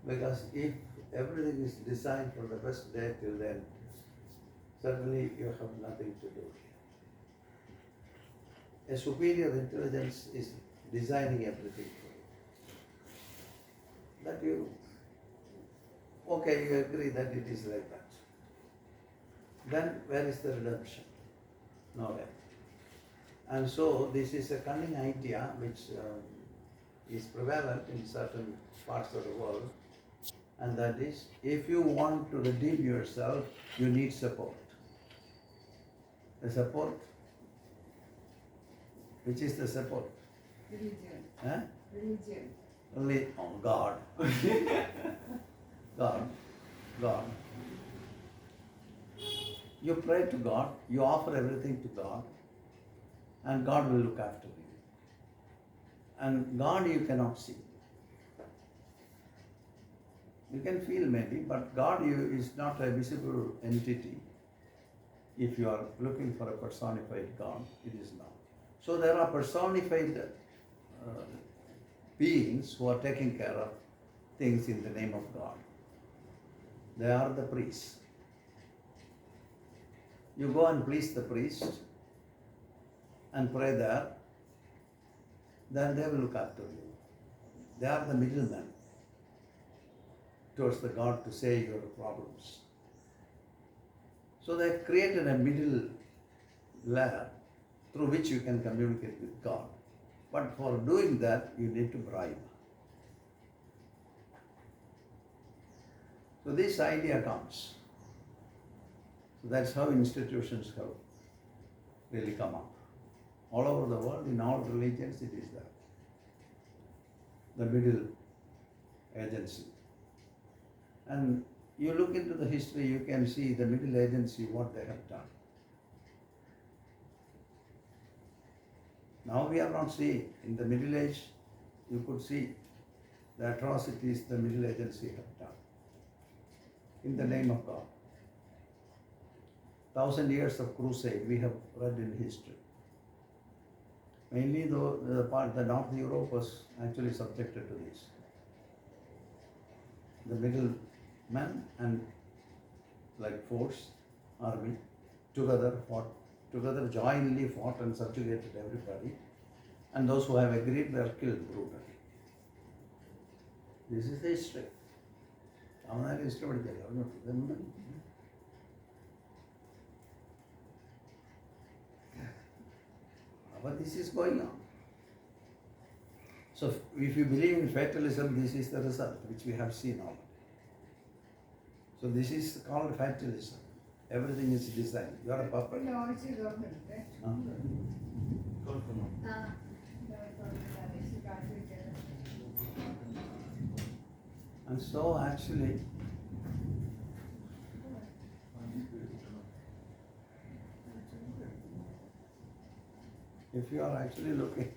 Because if everything is designed from the first day till then, certainly you have nothing to do. A superior intelligence is designing everything for you. That you, okay, you agree that it is like that. Then where is the redemption? Nowhere. And so this is a cunning idea which is prevalent in certain parts of the world, and that is, if you want to redeem yourself, you need support. The support, which is the support? Religion. Huh? Religion. Only, oh, God. God. You pray to God, you offer everything to God, and God will look after you. And God you cannot see. You can feel maybe, but God is not a visible entity. If you are looking for a personified God, it is not. So there are personified beings who are taking care of things in the name of God. They are the priests. You go and please the priest and pray there, then they will look after you. They are the middlemen towards the God to say your problems. So they have created a middle layer through which you can communicate with God. But for doing that, you need to bribe. So this idea comes. So that's how institutions have really come up. All over the world, in all religions, it is there. The middle agency. And you look into the history, you can see the middle agency, what they have done. Now we are not seeing. In the Middle Age, you could see the atrocities the middle agency have done in the name of God. 1,000 years of crusade we have read in history. Mainly though the North Europe was actually subjected to this. The middle men and like force, army, together jointly fought and subjugated everybody, and those who have agreed were killed brutally. This is the history. But this is going on. So if you believe in fatalism, this is the result which we have seen already. So this is called fatalism. Everything is designed. You are a puppet. And so actually, if you are actually looking,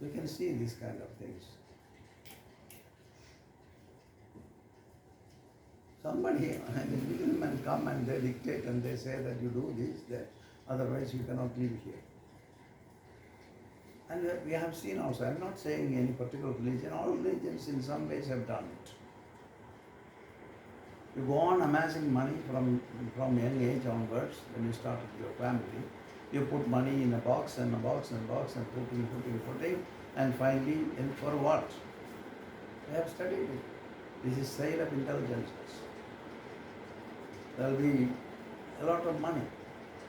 you can see these kind of things. Somebody, middlemen come and they dictate and they say that you do this, that, otherwise you cannot live here. And we have seen also, I am not saying any particular religion, all religions in some ways have done it. You go on amassing money from young age onwards, when you start with your family, you put money in a box and a box and a box and putting, and finally, and for what? They have studied it. This is sale of intelligences. There will be a lot of money.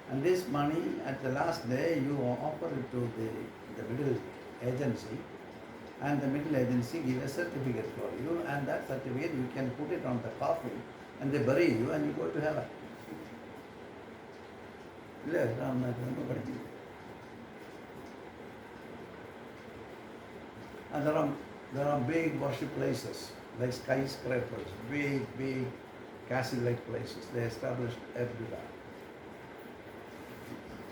And this money, at the last day, you offer it to the middle agency, and the middle agency give a certificate for you, and that certificate you can put it on the coffin, and they bury you, and you go to heaven. And there are big worship places, like skyscrapers, big castle-like places. They established everywhere.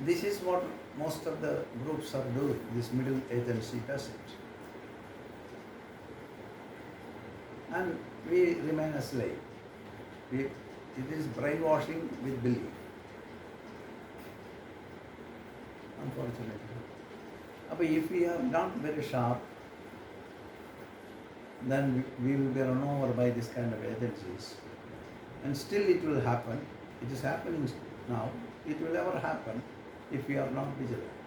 This is what most of the groups are doing. This middle agency does it. And we remain a slave. It is brainwashing with belief. Unfortunately. But if we are not very sharp, then we will be run over by this kind of agencies. And still it will happen. It is happening now. It will ever happen if we are not vigilant.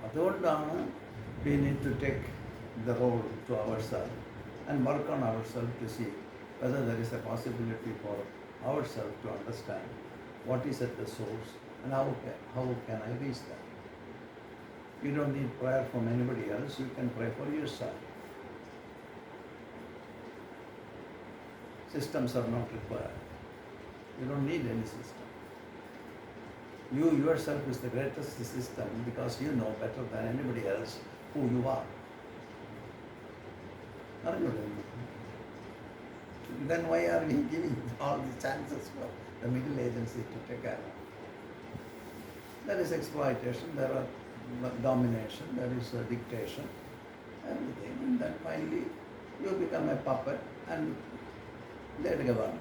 അതുകൊണ്ടാണ് we need to take the role to ourselves and work on ourselves to see whether there is a possibility for ourselves to understand what is at the source and how can I reach that. You don't need prayer from anybody else, you can pray for yourself. Systems are not required. You don't need any system. You yourself is the greatest system because you know better than anybody else who you are. Aren't you? Then why are we giving all the chances for the middle agency to take care of? There is exploitation, there are domination, there is dictation, everything. And then finally you become a puppet and they govern.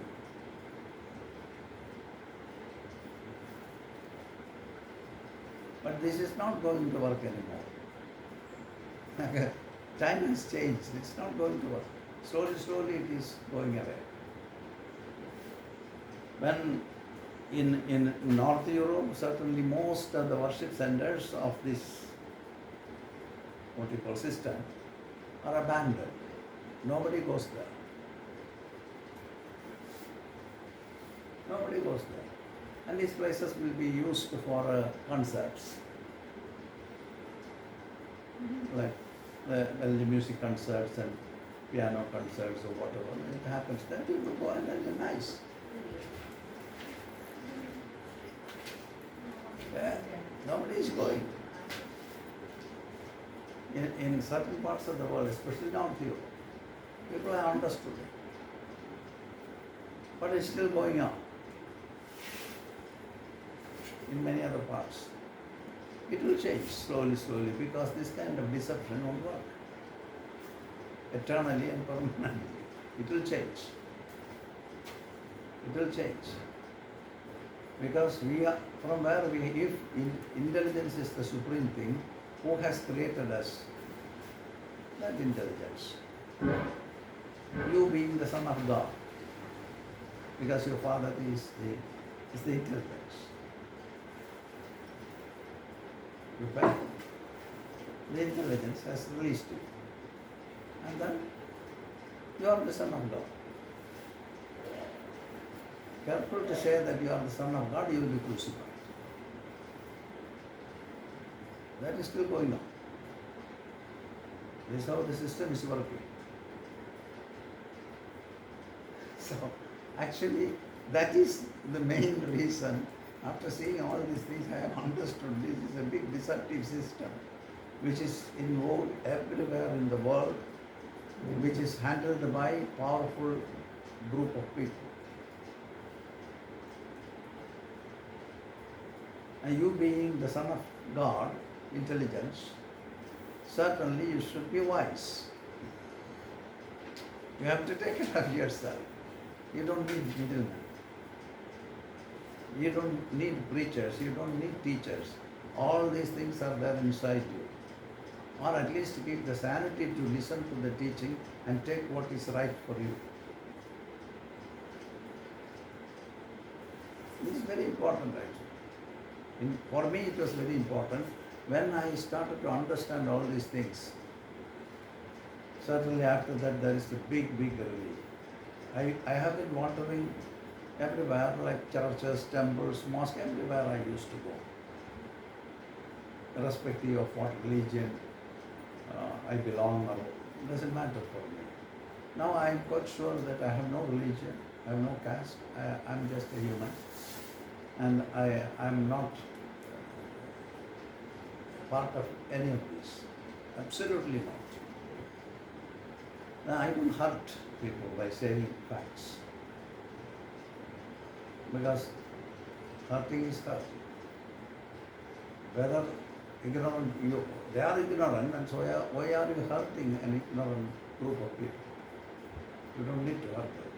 But this is not going to work anymore. Time has changed, it's not going to work. Slowly it is going away. When in North Europe, certainly most of the worship centers of this, what you call system, are abandoned. Nobody goes there. Nobody goes there. And these places will be used for concerts. Like the music concerts and piano concerts or whatever. It happens, then people go and it's nice. Yeah, nobody is going. In certain parts of the world, especially North Europe, people have understood it. But it's still going on. In many other parts. It will change slowly because this kind of deception won't work. Eternally and permanently. It will change. It will change. Because we are, from where we, if intelligence is the supreme thing, who has created us? That intelligence. You being the Son of God. Because your Father is the intelligence. You pay. The intelligence has released you. And then you are the Son of God. Careful to say that you are the Son of God, you will be crucified. That is still going on. This is how the system is working. So, actually, that is the main reason. After seeing all these things, I have understood this is a big deceptive system which is involved everywhere in the world, which is handled by powerful group of people. And you being the Son of God, intelligence, certainly you should be wise. You have to take care of yourself. You don't need middlemen. You don't need preachers, you don't need teachers. All these things are there inside you. Or at least keep the sanity to listen to the teaching and take what is right for you. This is very important actually. For me it was very important when I started to understand all these things. Certainly after that there is a big relief. I have been wandering everywhere, like churches, temples, mosques, everywhere I used to go. Irrespective of what religion I belong, or it doesn't matter for me. Now I am quite sure that I have no religion, I have no caste, I am just a human. And I am not part of any of this. Absolutely not. Now, I don't hurt people by saying facts. Because hurting is hurting. Whether ignorant, they are ignorant, and so why are you hurting an ignorant group of people? You don't need to hurt them.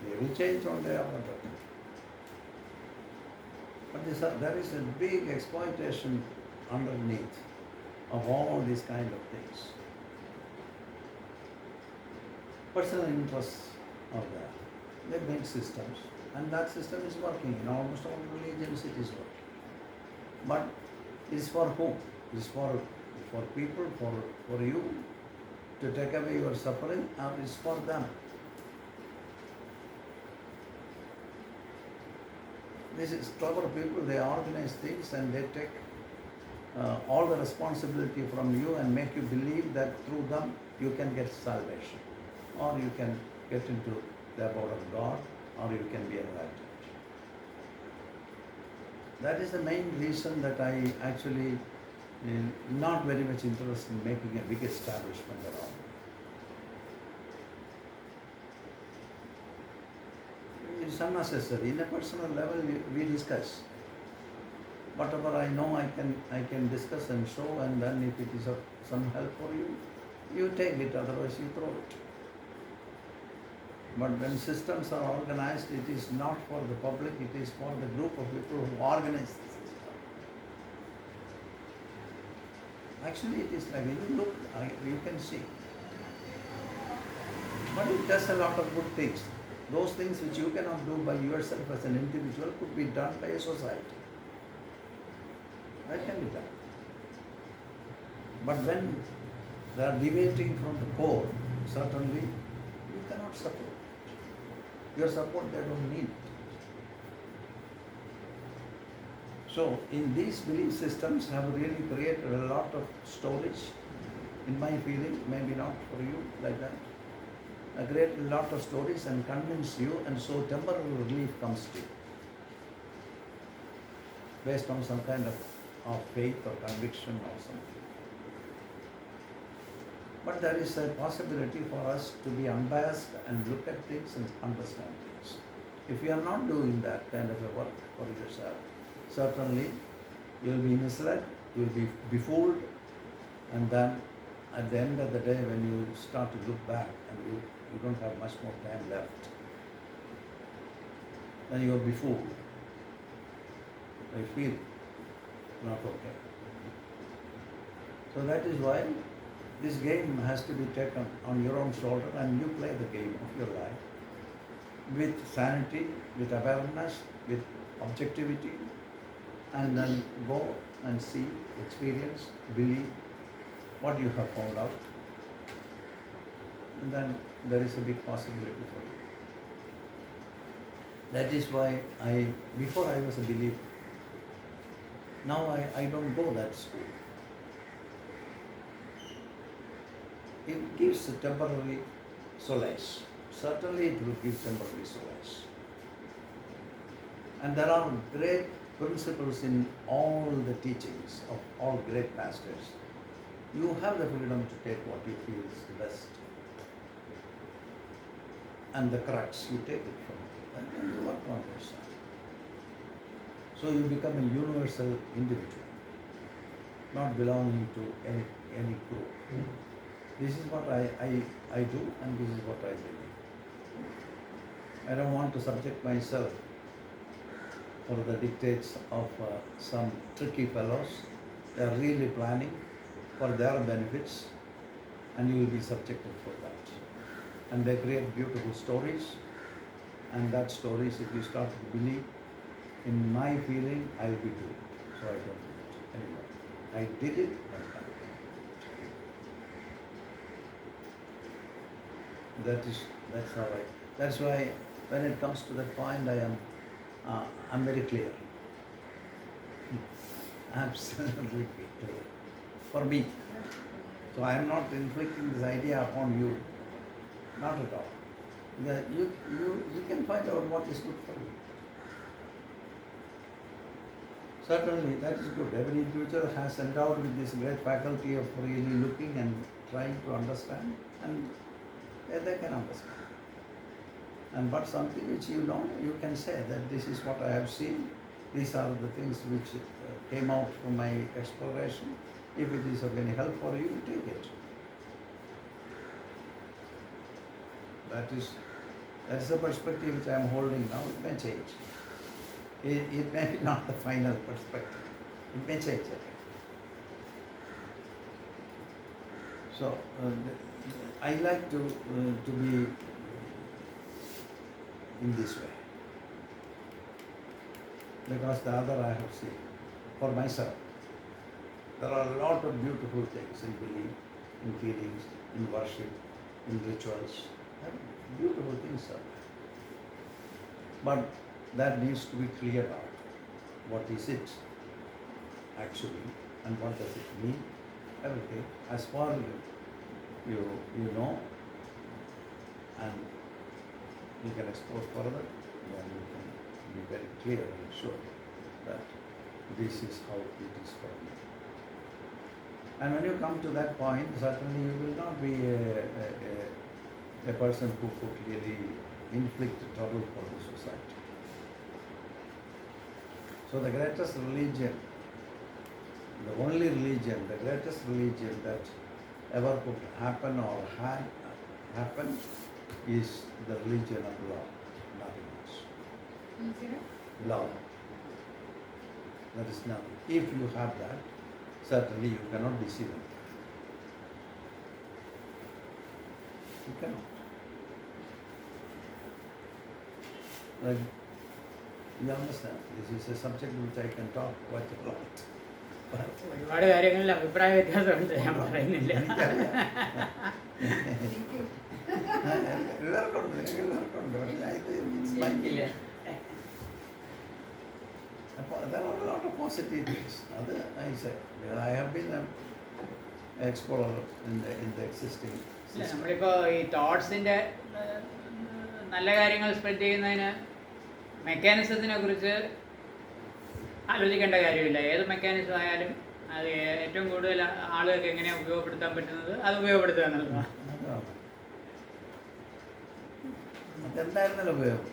They will change one day after that. But there is a big exploitation underneath of all these kind of things. Personal interests are there. They make systems, and that system is working. In almost all religions it is working. But it's for whom? It's for people, for you to take away your suffering, or it's for them? This is clever people, they organize things and they take all the responsibility from you and make you believe that through them you can get salvation, or you can get into the abode of God, or you can be enlightened. That is the main reason that I actually not very much interested in making a big establishment around. It's unnecessary. In a personal level, we discuss. Whatever I know, I can discuss and show, and then if it is of some help for you, you take it, otherwise you throw it. But when systems are organized, it is not for the public, it is for the group of people who organize the system. Actually, it is like, you look, you can see. But it does a lot of good things. Those things which you cannot do by yourself as an individual could be done by a society. That can be done. But when they are deviating from the core, certainly you cannot support. Your support they don't need. So in these belief systems have really created a lot of storage, in my feeling, maybe not for you like that. I create a lot of stories and convince you, and so temporary relief comes to you based on some kind of faith or conviction or something. But there is a possibility for us to be unbiased and look at things and understand things. If you are not doing that kind of a work for yourself, certainly you will be misled, you will be befooled, and then at the end of the day, when you start to look back and you don't have much more time left, then you are befooled. I feel not okay. So that is why this game has to be taken on your own shoulder, and you play the game of your life with sanity, with awareness, with objectivity, and then go and see, experience, believe what you have found out. And then there is a big possibility for you. That is why before I was a believer. Now I don't go that school. It gives a temporary solace. Certainly it will give temporary solace. And there are great principles in all the teachings of all great masters. You have the freedom to take what you feel is the best. And the crux, you take it from it, and then you work on yourself. So you become a universal individual, not belonging to any group. This is what I do, and this is what I believe. I don't want to subject myself for the dictates of some tricky fellows. They are really planning for their benefits, and you will be subjected for that. And they create beautiful stories, and that stories, if you start to believe, in my feeling, I will be doing it. So I don't do it anymore. I did it, and I can't do it. That's how that's why when it comes to that point, I'm very clear. Absolutely clear. For me. So I am not inflicting this idea upon you. Not at all. You can find out what is good for you. Certainly, that is good. Every individual has endowed with this great faculty of really looking and trying to understand, and they can understand. But something which you know, you can say that this is what I have seen, these are the things which came out from my exploration. If it is of any help for you, take it. That is the perspective which I am holding now. It may change. It may be not the final perspective. It may change again. So I like to be in this way, because the other I have seen for myself. There are a lot of beautiful things in belief, in feelings, in worship, in rituals. Beautiful things are there. But that needs to be cleared out. What is it actually, and what does it mean? Everything. As far as you know, and you can explore further, then you can be very clear and sure that this is how it is for me. And when you come to that point, certainly you will not be a person who could really inflict trouble for the society. So the greatest religion, the only religion, the greatest religion that ever could happen or had happened is the religion of love, nothing else. Love. That is nothing. If you have that, certainly you cannot deceive them. You cannot. Like, you understand, this is a subject which I can talk quite a lot. ഒരുപാട് കാര്യങ്ങളിൽ അഭിപ്രായ വ്യത്യാസമുണ്ട്, ഞാൻ പറയുന്നില്ല. എല്ലാവർക്കും ഉണ്ട്, എല്ലാവർക്കും ഉണ്ട്. There are a lot of positive things. I say, I have been an explorer in the existing system. നമ്മളിപ്പോൾ ഈ തോട്ട്സിൻ്റെ നല്ല കാര്യങ്ങൾ സ്പ്രെഡ് ചെയ്യുന്നതിന് മെക്കാനിസത്തിനെ കുറിച്ച് ആലോചിക്കേണ്ട കാര്യമില്ല. ഏത് മെക്കാനിസം ആയാലും അത് ഏറ്റവും കൂടുതൽ ആളുകൾക്ക് എങ്ങനെയാണ് ഉപയോഗപ്പെടുത്താൻ പറ്റുന്നത് അത് ഉപയോഗപ്പെടുത്തുക എന്നുള്ളതാണ്. അതെന്തായിരുന്നല്ലോ ഉപയോഗം.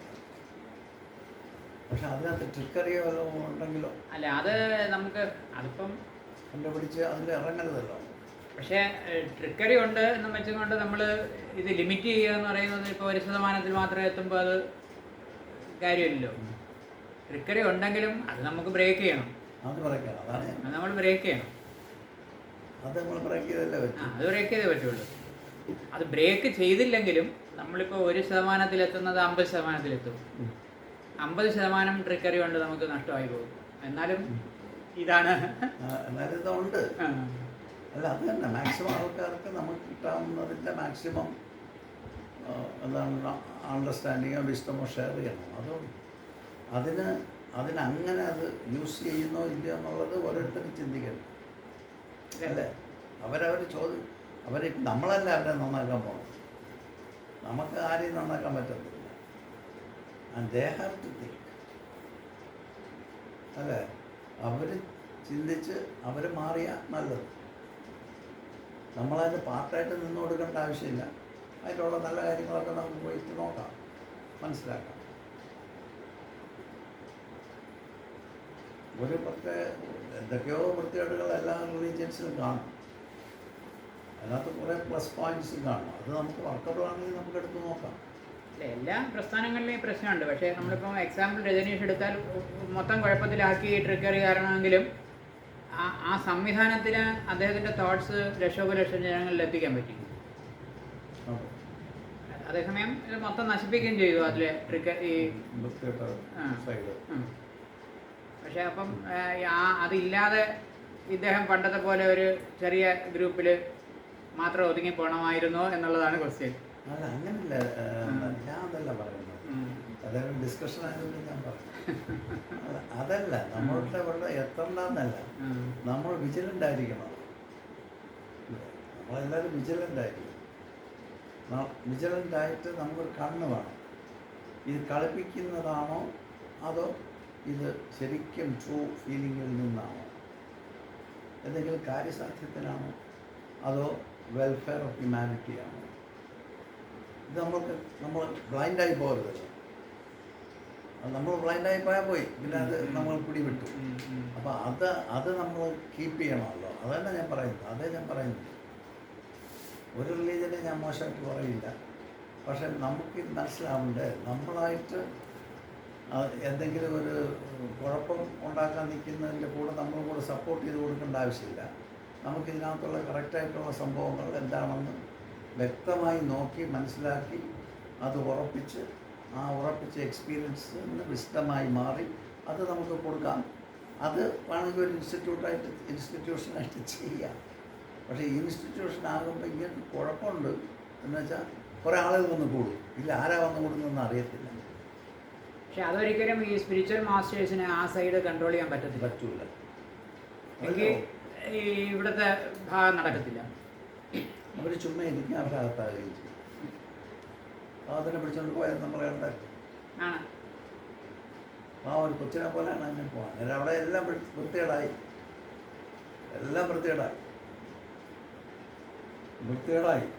പക്ഷെ അതിനകത്ത് ട്രിക്കറിയോ വല്ലതും ഉണ്ടെങ്കിലോ അല്ല, അത് നമുക്ക് അതിപ്പം കണ്ടുപിടിച്ച് അതിൽ ഇറങ്ങരുതല്ലോ. പക്ഷേ ട്രിക്കറി ഉണ്ട് എന്ന് വെച്ചുകൊണ്ട് നമ്മൾ ഇത് ലിമിറ്റ് ചെയ്യുക എന്ന് പറയുന്നത് ഇപ്പോൾ 1% മാത്രം എത്തുമ്പോൾ അത് കാര്യമില്ലല്ലോ. ട്രിക്കറി ഉണ്ടെങ്കിലും അത് നമുക്ക് ബ്രേക്ക് ചെയ്യണം. അത് ബ്രേക്ക് അതാണ് അത് നമ്മൾ ബ്രേക്ക് ചെയ്യണം. അത് നമ്മൾ ബ്രേക്ക് ചെയ്തല്ലേ പറ്റും. അത് ബ്രേക്ക് ചെയ്തേ പറ്റുള്ളൂ. അത് ബ്രേക്ക് ചെയ്തില്ലെങ്കിലും നമ്മളിപ്പോൾ 1% എത്തുന്നത് 50% എത്തും. 50% ട്രിക്കറി കൊണ്ട് നമുക്ക് നഷ്ടമായി പോകും. എന്നാലും ഇതാണ് എന്നാലും ഇതുണ്ട്. അല്ല, അത് തന്നെ മാക്സിമം ആൾക്കാർക്ക് നമുക്ക് കിട്ടാവുന്നതിൻ്റെ മാക്സിമം എന്താണ് അണ്ടർസ്റ്റാൻഡിങ്ങോ വിസ്റ്റമോ ഷെയർ ചെയ്യണം. അതുകൊണ്ട് അതിനങ്ങനെ അത് യൂസ് ചെയ്യുന്നോ ഇല്ലയോ എന്നുള്ളത് ഓരോരുത്തരും ചിന്തിക്കണം അല്ലേ. അവരവർ നമ്മളല്ല അവരെ നന്നാക്കാൻ പോകണം. നമുക്ക് ആരെയും നന്നാക്കാൻ പറ്റത്തില്ല. And they have to think അല്ലേ. അവർ ചിന്തിച്ച് അവർ മാറിയാൽ നല്ലത്. നമ്മളതിന് പാർട്ടായിട്ട് നിന്ന് കൊടുക്കേണ്ട ആവശ്യമില്ല. അതിലുള്ള നല്ല കാര്യങ്ങളൊക്കെ നമുക്ക് പോയിട്ട് നോക്കാം, മനസ്സിലാക്കാം. ഒരു എന്തൊക്കെയോ വൃത്തികേടുകൾ എല്ലാ റിലീജിയൻസിലും കാണും. അതിനകത്ത് കുറേ പ്ലസ് പോയിൻറ്റ്സും കാണും. അത് നമുക്ക് വർക്കബിൾ ആണെങ്കിൽ നമുക്ക് എടുത്ത് നോക്കാം. എല്ലാ പ്രസ്ഥാനങ്ങളിലെയും പ്രശ്നമുണ്ട്. പക്ഷേ നമ്മളിപ്പോൾ എക്സാമ്പിൾ രജനീഷ് എടുത്താൽ മൊത്തം കുഴപ്പത്തിലാക്കി ട്രിക്കറി കാരണമെങ്കിലും ആ സംവിധാനത്തിന് അദ്ദേഹത്തിൻ്റെ തോട്ട്സ് ലക്ഷോപലക്ഷം ജനങ്ങളിൽ എത്തിക്കാൻ പറ്റി. അതേസമയം ഇത് മൊത്തം നശിപ്പിക്കുകയും ചെയ്തു അതിലെ ഈ പക്ഷേ അപ്പം അതില്ലാതെ ഇദ്ദേഹം പണ്ടത്തെ പോലെ ഒരു ചെറിയ ഗ്രൂപ്പിൽ മാത്രം ഒതുങ്ങി പോകണമായിരുന്നോ എന്നുള്ളതാണ് ക്വസ്റ്റ്യൻ. അല്ല, അങ്ങനല്ല, ഞാൻ അതല്ല പറയുന്നത്. അതൊരു ഡിസ്കഷൻ ആയതുകൊണ്ട് ഞാൻ പറഞ്ഞു. അതല്ല, നമ്മളുടെ ഇവിടെ എത്തണ്ടെന്നല്ല, നമ്മൾ വിജിലൻ്റ് ആയിരിക്കണം. നമ്മളെല്ലാവരും വിജിലൻ്റ് ആയിരിക്കും. വിജിലൻ്റ് ആയിട്ട് നമുക്കൊരു കണ്ണ് വേണം. ഇത് കളിപ്പിക്കുന്നതാണോ അതോ ഇത് ശരിക്കും ട്രൂ ഫീലിങ്ങിൽ നിന്നാണോ, എന്തെങ്കിലും കാര്യസാധ്യത്തിനാണോ, അതോ വെൽഫെയർ ഓഫ് ഹ്യൂമാനിറ്റി ആണോ? ഇത് നമ്മൾ ബ്ലൈൻഡായി പോകരുതല്ലോ. നമ്മൾ ബ്ലൈൻഡായി പോയാൽ പോയി, പിന്നെ അത് നമ്മൾ പിടിവിട്ടു. അപ്പോൾ അത് നമ്മൾ കീപ്പ് ചെയ്യണമല്ലോ. അതന്നെ ഞാൻ പറയുന്നത്. അതേ ഞാൻ പറയുന്നത്. ഒരു റിലീജനെ ഞാൻ മോശമായിട്ട് പറയില്ല. പക്ഷെ നമുക്ക് മനസ്സിലാവണ്ടേ, നമ്മളായിട്ട് എന്തെങ്കിലും ഒരു കുഴപ്പം ഉണ്ടാക്കാൻ നിൽക്കുന്നതിൻ്റെ കൂടെ നമ്മളും കൂടെ സപ്പോർട്ട് ചെയ്ത് കൊടുക്കേണ്ട ആവശ്യമില്ല. നമുക്കിതിനകത്തുള്ള കറക്റ്റായിട്ടുള്ള സംഭവങ്ങൾ എന്താണെന്ന് വ്യക്തമായി നോക്കി മനസ്സിലാക്കി അത് ഉറപ്പിച്ച് ആ ഉറപ്പിച്ച എക്സ്പീരിയൻസ് വിശദമായി മാറി അത് നമുക്ക് കൊടുക്കാം. അത് വേണമെങ്കിൽ ഒരു ഇൻസ്റ്റിറ്റ്യൂഷനായിട്ട് ചെയ്യാം. പക്ഷേ ഇൻസ്റ്റിറ്റ്യൂഷൻ ആകുമ്പോൾ ഇങ്ങനെ കുഴപ്പമുണ്ട് എന്ന് വെച്ചാൽ കുറേ ആളുകൾ വന്ന് കൂടും. ഇല്ല, ആരാ വന്ന് കൂടുന്നതെന്ന് അറിയത്തില്ല. പക്ഷെ അതൊരിക്കലും ഈ സ്പിരിച്വൽ മാസ്റ്റേഴ്സിന് ആ സൈഡ് കൺട്രോൾ ചെയ്യാൻ പറ്റൂല. എനിക്ക് ഈ ഇവിടുത്തെ ഭാഗം നടക്കത്തില്ല. അവർ ചുമ്മാ ഇരിക്കും, അവരകത്താകുകയും ചെയ്യും. അതിനെ പിടിച്ചുകൊണ്ട് പോയാൽ നമ്മളെ ഉണ്ടാക്കും. ആ ഒരു കൊച്ചിനെ പോലെയാണ് അങ്ങനെ പോകാൻ. അങ്ങനെ അവിടെ എല്ലാം വൃത്തികേടായി,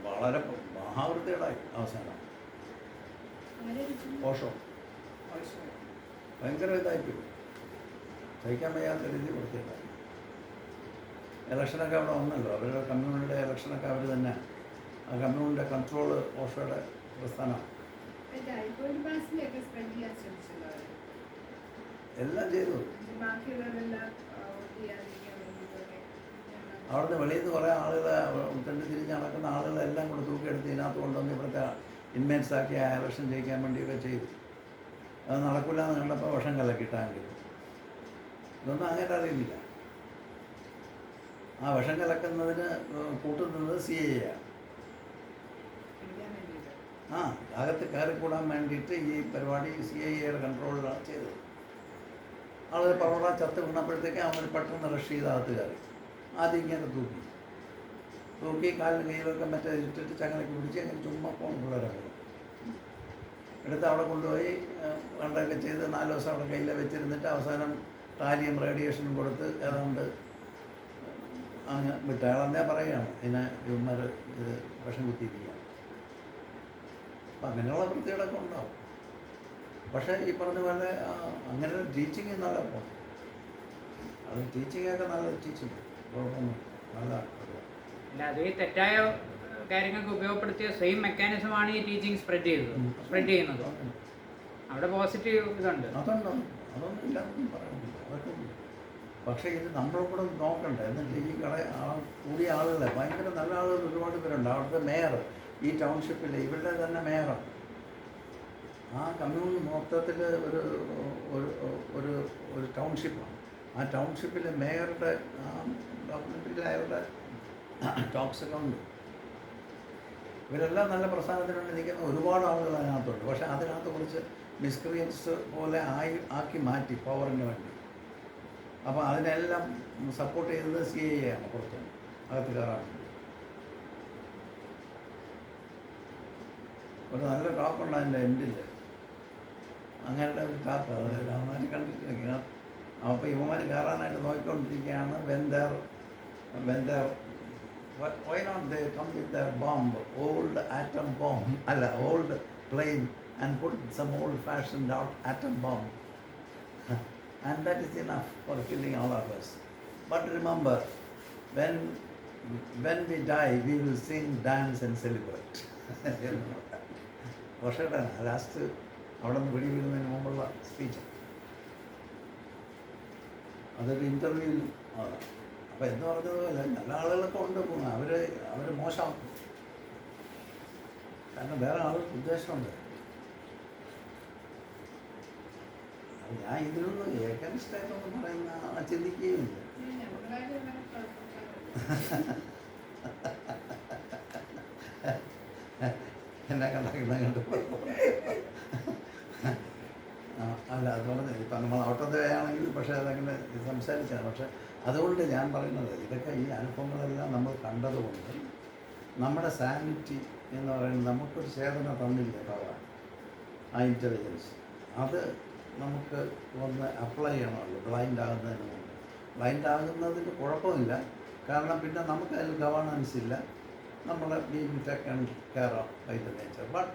വളരെ മഹാവൃത്തികേടായി. അവസാനം പോഷോ ഭയങ്കര ഇതായിപ്പോയി, സഹിക്കാൻ വയ്യാത്ത രീതി വൃത്തികേടായി. ഇലക്ഷനൊക്കെ അവിടെ വന്നല്ലോ, അവരുടെ കമ്മ്യൂണിയുടെ ഇലക്ഷനൊക്കെ അവർ തന്നെ, ആ കമ്മ്യൂണിൻ്റെ കൺട്രോള് ഓഷോയുടെ പ്രസ്ഥാനമാണ്. എല്ലാം ചെയ്തു. അവിടുന്ന് വെളിയിൽ നിന്ന് കുറേ ആളുകൾ തെണ്ടി തിരിഞ്ഞ് നടക്കുന്ന ആളുകളെല്ലാം കൂടെ തൂക്കിയെടുത്ത് ഇതിനകത്ത് കൊണ്ടുവന്ന് ഇവിടുത്തെ ഇൻമേറ്റ്സാക്കി ആ ഇലക്ഷൻ ജയിക്കാൻ വേണ്ടിയൊക്കെ ചെയ്തു. അത് നടക്കില്ല എന്ന് കണ്ടപ്പോൾ വിഷം കലക്കിട്ടാങ്കിൽ ഇതൊന്നും അങ്ങനെ അറിയുന്നില്ല. ആ വിഷം കലക്കുന്നതിന് കൂട്ടുന്നത് CIA ആണ്. ആ അകത്ത് കയറിക്കൂടാൻ വേണ്ടിയിട്ട് ഈ പരിപാടി CIAയുടെ കൺട്രോളിലാണ് ചെയ്തത്. ആളുകൾ പവറ ചത്ത് വീണപ്പോഴത്തേക്ക് അവർ പെട്ടെന്ന് റഷ് ചെയ്ത് അകത്ത് കയറി. ആദ്യം ഇങ്ങനെ തൂക്കി കാലിന് കയ്യിലൊക്കെ മറ്റേ ഇട്ടിട്ട് ചങ്ങലൊക്കെ പിടിച്ച് അങ്ങനെ ചുമ്മാ പോകും. പിള്ളേരൊക്കെ എടുത്ത് അവിടെ കൊണ്ടുപോയി കണ്ടൊക്കെ ചെയ്ത് 4 ദിവസം അവിടെ കയ്യിൽ വെച്ചിരുന്നിട്ട് അവസാനം ടാലിയം റേഡിയേഷനും കൊടുത്ത് ഏതാണ്ട് അങ്ങ് വിട്ട്. അയാളെന്നേ പറയുകയാണ് ഇതിനെ ഇവന്മാർ ഇത് വിഷം കുത്തിയിരിക്കുക. അപ്പം അങ്ങനെയുള്ള വൃത്തികളൊക്കെ ഉണ്ടാവും. പക്ഷേ ഈ പറഞ്ഞ പോലെ അങ്ങനെ ടീച്ചിങ് നല്ല പോകും. അത് ടീച്ചിങ്ങൊക്കെ നല്ല ടീച്ചിങ്, കുഴപ്പമൊന്നും നല്ല. അല്ല, അത് ഈ തെറ്റായ കാര്യങ്ങൾക്ക് ഉപയോഗപ്പെടുത്തിയ സെയിം മെക്കാനിസമാണ് ഈ ടീച്ചിങ് സ്പ്രെഡ് ചെയ്യുന്നത്. അവിടെ പോസിറ്റീവ് ഇതുണ്ട്. അതൊന്നും ഇല്ലാതൊന്നും പറയുന്നില്ല, അതൊക്കെ ഉണ്ട്. പക്ഷേ ഇത് നമ്മളും കൂടെ നോക്കണ്ടേ. എന്നിട്ട് ഈ കൂടിയ ആളുകളെ ഭയങ്കര നല്ല ആളുകൾ ഒരുപാട് പേരുണ്ട്. അവിടുത്തെ മേയർ, ഈ ടൗൺഷിപ്പിൽ ഇവരുടെ തന്നെ മേയറാണ്. ആ കമ്മ്യൂൺ മൊത്തത്തിൽ ഒരു ടൗൺഷിപ്പാണ്. ആ ടൗൺഷിപ്പിലെ മേയറുടെ ഡോക്യുമെൻ്റിൽ അയാളുടെ ടോക്സൊക്കെ ഉണ്ട്. ഇവരെല്ലാം നല്ല പ്രസ്ഥാനത്തിനുവേണ്ടി നിൽക്കുന്ന ഒരുപാട് ആളുകൾ അതിനകത്തുണ്ട്. പക്ഷേ അതിനകത്ത് കുറച്ച് മിസ്ക്രിയൻസ് പോലെ ആക്കി മാറ്റി പവറിന് വേണ്ടി. അപ്പോൾ അതിനെല്ലാം സപ്പോർട്ട് ചെയ്തത് CIA ആണ്. പുറത്ത് അകത്ത് കയറാൻ വേണ്ടി ഒരു നല്ല ടോക്കുണ്ട് അതിൻ്റെ എൻഡിൽ. അങ്ങനെയുള്ള ഒരു ടാപ്പ് അവന്മാർ കണ്ടിട്ടില്ല. അപ്പോൾ ഇവന്മാർ കയറാനായിട്ട് നോക്കിക്കൊണ്ടിരിക്കുകയാണ്. why not they come with their bomb, old atom bomb, old plane, and put some old-fashioned atom bomb. And that is enough for killing all of us. But remember, when we die, we will sing, dance and celebrate. വർഷയുടെ last അവിടെ നിന്ന് വെടി വീഴുന്നതിന് മുമ്പുള്ള speech. അതൊരു ഇൻ്റർവ്യൂവിൽ ആണ്. അപ്പോൾ എന്ന് പറഞ്ഞതുപോലെ നല്ല ആളുകളൊക്കെ ഉണ്ട് പോകുന്നത്. അവർ മോശമാക്കും. കാരണം വേറെ ആളുകൾക്ക് ഉദ്ദേശമുണ്ട്. ഞാൻ ഇതിനൊന്നും ഏകനിഷ്ഠമായിട്ടൊന്നും പറയുന്ന ചിന്തിക്കുകയുമില്ല. എന്നെ കണ്ടു അല്ല, അത് പറഞ്ഞത് ഇപ്പം നമ്മൾ ഔട്ടതയാണെങ്കിൽ പക്ഷേ അതങ്ങനെ സംസാരിച്ചാണ്. പക്ഷേ അതുകൊണ്ട് ഞാൻ പറയുന്നത് ഇതൊക്കെ ഈ അനുഭവങ്ങളെല്ലാം നമ്മൾ കണ്ടതുകൊണ്ട് നമ്മുടെ സാനിറ്റി എന്ന് പറയുന്നത് നമുക്കൊരു ചേതന തന്നില്ല ഭഗവാൻ. ആ ഇൻ്റലിജൻസ് അത് നമുക്ക് ഒന്ന് അപ്ലൈ ചെയ്യണമല്ലോ. ബ്ലൈൻഡ് ആകുന്നതിന് മുമ്പ്. ബ്ലൈൻഡ് ആകുന്നതിന് കുഴപ്പമില്ല. കാരണം പിന്നെ നമുക്ക് അതിൽ ഗവേണൻസ് ഇല്ല. നമ്മൾ being taken care of by the nature. But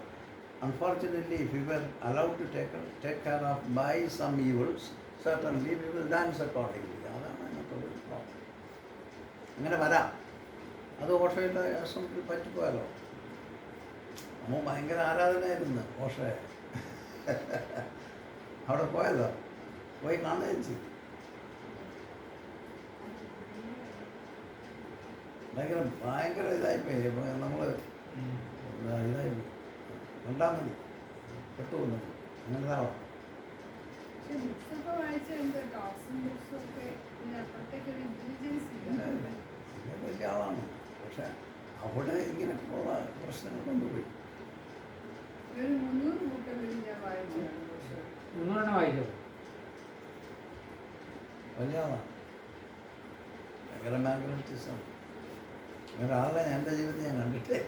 unfortunately, if we were allowed to take care of by some evils, certainly we will dance accordingly. അതാണ് അതിനകത്തൊരു പ്രോബ്ലം. അങ്ങനെ വരാം. അത് ഓഷയുടെ ആശ്രമത്തിൽ പറ്റിപ്പോയല്ലോ. നമ്മൾ ഭയങ്കര ആരാധനയായിരുന്നു ഓഷയെ. അവിടെ പോയല്ലോ, പോയി കാണുകയും ചെയ്തു. ഭയങ്കര ഇതായിപ്പോയി. നമ്മൾ ഇതായി കണ്ടാൽ മതി പെട്ടുപോകുന്നത് അങ്ങനത്തെ ആളാണ്. പക്ഷെ ബുക്സൊക്കെ വായിച്ച എന്താ ടോക്സും ബുക്സും ഒക്കെ അപ്പുറത്തേക്ക് ഒരു ഇന്റലിജൻസ് ഇല്ല. വലിയ ആളാണ്, പക്ഷെ അവിടെ ഇങ്ങനെ ഉള്ള പ്രശ്നങ്ങൾ കൊണ്ടുപോയി. ഒരു 300 ബുക്കെങ്കിലും ഞാൻ വായിച്ചതാണ്. പക്ഷേ നിങ്ങളെണ്ണം വായിച്ചോ? വലിയ ആളാണ്, ഭയങ്കര മാഗ്നറ്റിസം. അങ്ങനെ ആളെ എൻ്റെ ജീവിതത്തിൽ ഞാൻ കണ്ടിട്ടേ.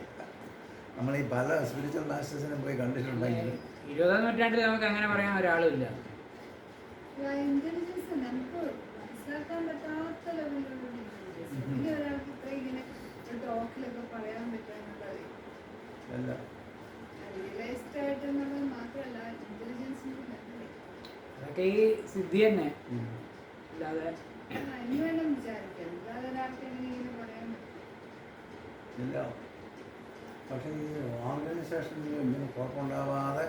നമ്മൾ ഈ പല സ്പിരിച്വൽ മാസ്റ്റേഴ്സിനെ പോയി കണ്ടിട്ടുണ്ടെങ്കിൽ 20ാം നൂറ്റാണ്ടിൽ നമുക്ക് അങ്ങനെ പറയാൻ ഒരാളുമില്ല. ഇന്റലിജൻസ് നമുക്ക് മനസ്സിലാക്കാൻ പറ്റാത്ത ലെവലിലുള്ള ഇന്റലിജൻസ്. ഇനി ഒരാൾക്ക് ഇത്ര ഇങ്ങനെ ഒരു ടോക്കിലൊക്കെ പറയാൻ പറ്റുമെന്നുള്ളത് എല്ലാം റിയലൈസ്ഡ് ആയിട്ടെന്നുള്ളത് മാത്രമല്ല, ഇന്റലിജൻസിന്റെ ലെവലിൽ അതൊക്കെ ഈ സിദ്ധി തന്നെ. അല്ലാതെ അതിന് വേണം വിചാരിക്കാം. അല്ലാതെ ഒരാൾക്ക് എങ്ങനെ ഇങ്ങനെ പറയാൻ പറ്റും? ഇല്ല. പക്ഷേ ഈ ഓർഗനൈസേഷനിൽ ഇങ്ങനെ കുഴപ്പമുണ്ടാവാതെ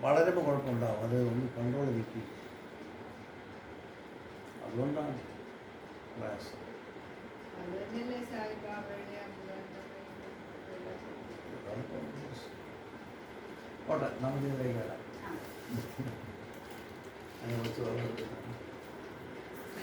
വളരുമ്പോൾ കുഴപ്പമുണ്ടാവും. അത് ഒന്ന് കൺട്രോൾ കിട്ടി, അതുകൊണ്ടാണ് പ്രയാസം. അത് തന്നെയല്ലേ സായിബാബയുടെ ഓട്ടെ, നമുക്ക് ഇതിലേക്ക് വരാം. അതിനെ കുറിച്ച് പറഞ്ഞു.